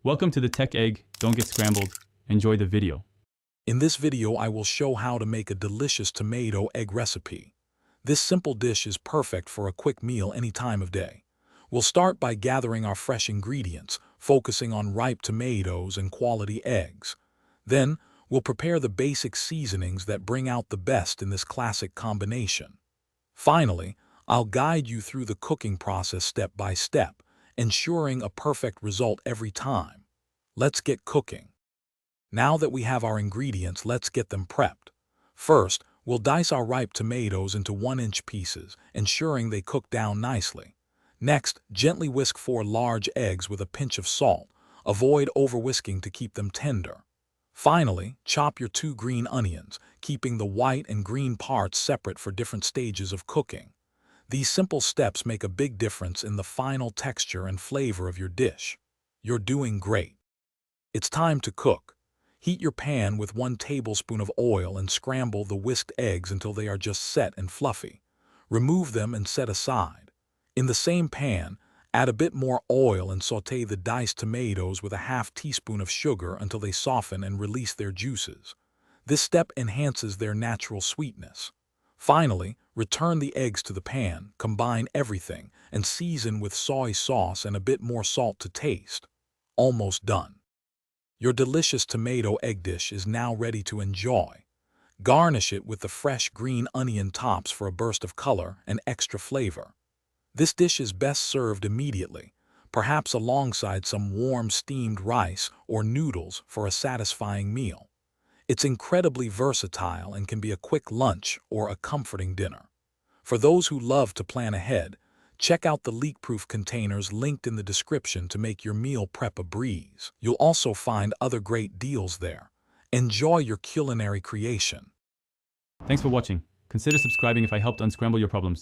Welcome to the Tech Egg. Don't get scrambled. Enjoy the video. In this video, I will show how to make a delicious tomato egg recipe. This simple dish is perfect for a quick meal any time of day. We'll start by gathering our fresh ingredients, focusing on ripe tomatoes and quality eggs. Then, we'll prepare the basic seasonings that bring out the best in this classic combination. Finally, I'll guide you through the cooking process step by step, ensuring a perfect result every time. Let's get cooking. Now that we have our ingredients, let's get them prepped. First, we'll dice our ripe tomatoes into 1-inch pieces, ensuring they cook down nicely. Next, gently whisk 4 large eggs with a pinch of salt. Avoid over-whisking to keep them tender. Finally, chop your 2 green onions, keeping the white and green parts separate for different stages of cooking. These simple steps make a big difference in the final texture and flavor of your dish. You're doing great. It's time to cook. Heat your pan with 1 tablespoon of oil and scramble the whisked eggs until they are just set and fluffy. Remove them and set aside. In the same pan, add a bit more oil and sauté the diced tomatoes with a half teaspoon of sugar until they soften and release their juices. This step enhances their natural sweetness. Finally, return the eggs to the pan, combine everything, and season with soy sauce and a bit more salt to taste. Almost done. Your delicious tomato egg dish is now ready to enjoy. Garnish it with the fresh green onion tops for a burst of color and extra flavor. This dish is best served immediately, perhaps alongside some warm steamed rice or noodles for a satisfying meal. It's incredibly versatile and can be a quick lunch or a comforting dinner. For those who love to plan ahead, check out the leak-proof containers linked in the description to make your meal prep a breeze. You'll also find other great deals there. Enjoy your culinary creation. Thanks for watching. Consider subscribing if I helped unscramble your problems.